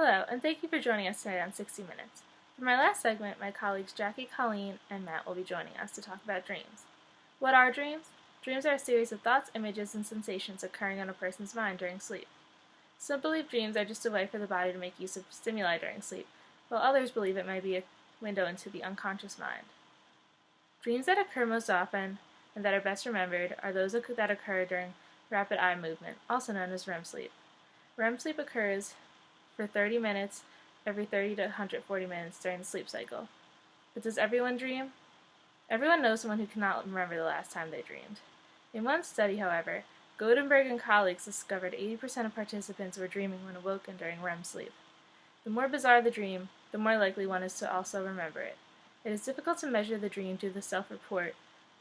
Hello, and thank you for joining us today on 60 Minutes. For my last segment, my colleagues Jackie, Colleen, and Matt will be joining us to talk about dreams. What are dreams? Dreams are a series of thoughts, images, and sensations occurring in a person's mind during sleep. Some believe dreams are just a way for the body to make use of stimuli during sleep, while others believe it may be a window into the unconscious mind. Dreams that occur most often and that are best remembered are those that occur during rapid eye movement, also known as REM sleep. REM sleep occurs for 30 minutes every 30 to 140 minutes during the sleep cycle. But does everyone dream? Everyone knows someone who cannot remember the last time they dreamed. In one study, however, Goldenberg and colleagues discovered 80% of participants were dreaming when awoken during REM sleep. The more bizarre the dream, the more likely one is to also remember it. It is difficult to measure the dream due to the self-report.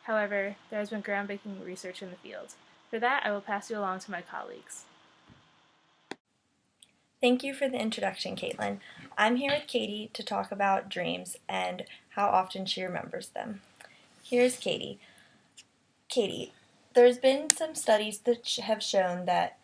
However, there has been groundbreaking research in the field. For that, I will pass you along to my colleagues. Thank you for the introduction, Caitlin. I'm here with Katie to talk about dreams and how often she remembers them. Here's Katie. Katie, there's been some studies that have shown that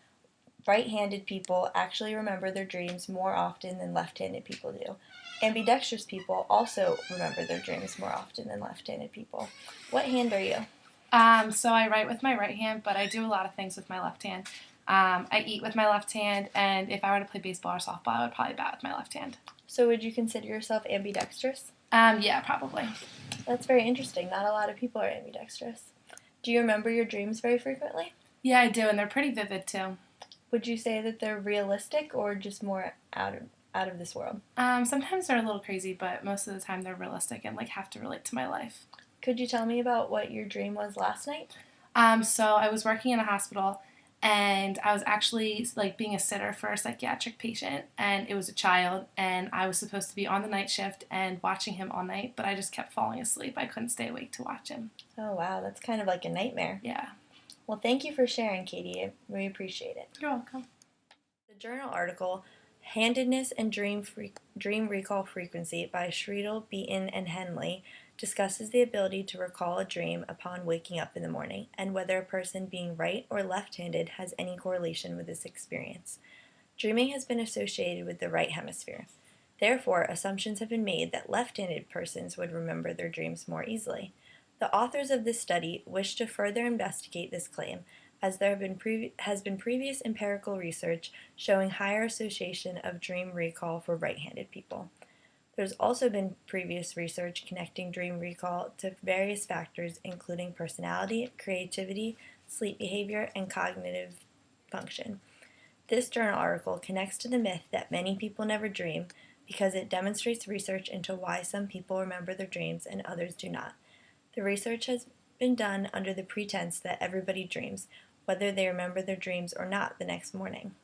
right-handed people actually remember their dreams more often than left-handed people do. Ambidextrous people also remember their dreams more often than left-handed people. What hand are you? So I write with my right hand, but I do a lot of things with my left hand. I eat with my left hand, and if I were to play baseball or softball, I would probably bat with my left hand. So would you consider yourself ambidextrous? Yeah, probably. That's very interesting. Not a lot of people are ambidextrous. Do you remember your dreams very frequently? Yeah, I do, and they're pretty vivid, too. Would you say that they're realistic or just more out of this world? Sometimes they're a little crazy, but most of the time they're realistic and, have to relate to my life. Could you tell me about what your dream was last night? So I was working in a hospital, and I was actually being a sitter for a psychiatric patient, and it was a child, and I was supposed to be on the night shift and watching him all night, but I just kept falling asleep. I couldn't stay awake to watch him. Oh wow, that's kind of like a nightmare. Yeah. Well, thank you for sharing, Katie. We appreciate it. You're welcome. The journal article Handedness and Dream Recall Frequency by Shriedel, Beaton, and Henley discusses the ability to recall a dream upon waking up in the morning and whether a person being right or left-handed has any correlation with this experience. Dreaming has been associated with the right hemisphere. Therefore, assumptions have been made that left-handed persons would remember their dreams more easily. The authors of this study wish to further investigate this claim, as there has been previous empirical research showing higher association of dream recall for right-handed people. There's also been previous research connecting dream recall to various factors including personality, creativity, sleep behavior, and cognitive function. This journal article connects to the myth that many people never dream because it demonstrates research into why some people remember their dreams and others do not. The research has been done under the pretense that everybody dreams, whether they remember their dreams or not the next morning.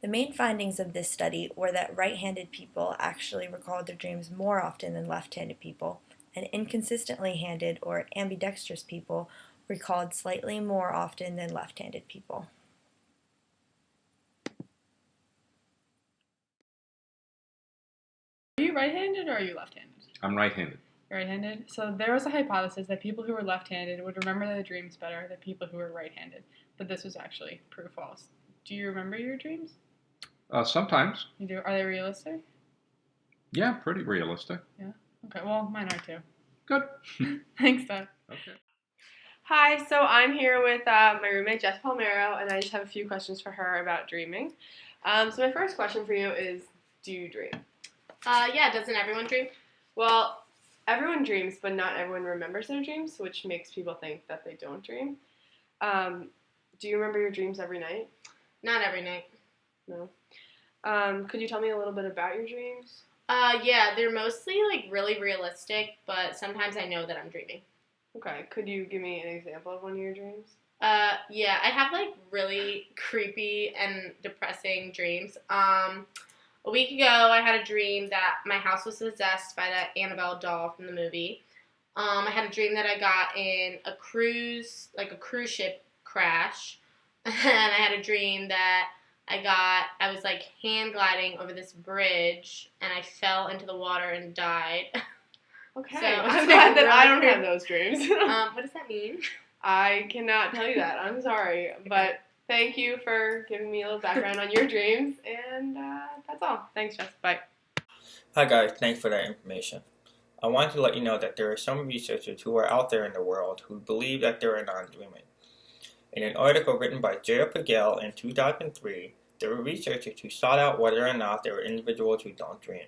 The main findings of this study were that right-handed people actually recalled their dreams more often than left-handed people, and inconsistently handed or ambidextrous people recalled slightly more often than left-handed people. Are you right-handed or are you left-handed? I'm right-handed. Right-handed. So there was a hypothesis that people who were left-handed would remember their dreams better than people who were right-handed, but this was actually proved false. Do you remember your dreams? Sometimes. You do. Are they realistic? Yeah, pretty realistic. Yeah. Okay. Well, mine are too. Good. Thanks, Doug. Okay. Hi, so I'm here with my roommate Jess Palmero, and I just have a few questions for her about dreaming. So my first question for you is, do you dream? Yeah, doesn't everyone dream? Well, everyone dreams, but not everyone remembers their dreams, which makes people think that they don't dream. Do you remember your dreams every night? Not every night. No. Could you tell me a little bit about your dreams? Yeah, they're mostly really realistic, but sometimes I know that I'm dreaming. Okay, could you give me an example of one of your dreams? Yeah, I have really creepy and depressing dreams. A week ago, I had a dream that my house was possessed by that Annabelle doll from the movie. I had a dream that I got in a cruise ship crash. And I had a dream that I was hand gliding over this bridge, and I fell into the water and died. Okay, So, I'm glad that really I don't creepy. have those dreams. What does that mean? I cannot tell you that. I'm sorry, but thank you for giving me a little background on your dreams, and that's That's all. Thanks, Jess. Bye. Hi guys, thanks for that information. I wanted to let you know that there are some researchers who are out there in the world who believe that they are non-dreaming. In an article written by J.R. Pagel in 2003, there were researchers who sought out whether or not there were individuals who don't dream.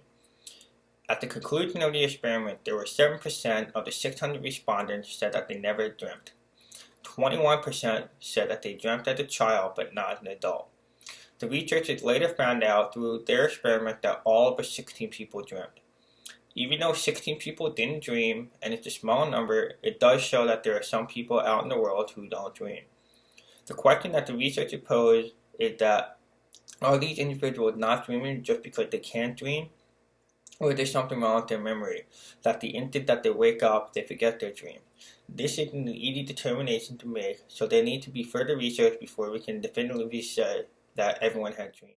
At the conclusion of the experiment, there were 7% of the 600 respondents said that they never dreamt. 21% said that they dreamt as a child but not as an adult. The researchers later found out through their experiment that all but 16 people dreamt. Even though 16 people didn't dream, and it's a small number, it does show that there are some people out in the world who don't dream. The question that the researchers posed is that, are these individuals not dreaming just because they can't dream? Or is there something wrong with their memory, that the instant that they wake up, they forget their dream? This isn't an easy determination to make, so there needs to be further research before we can definitively say that everyone had dreams.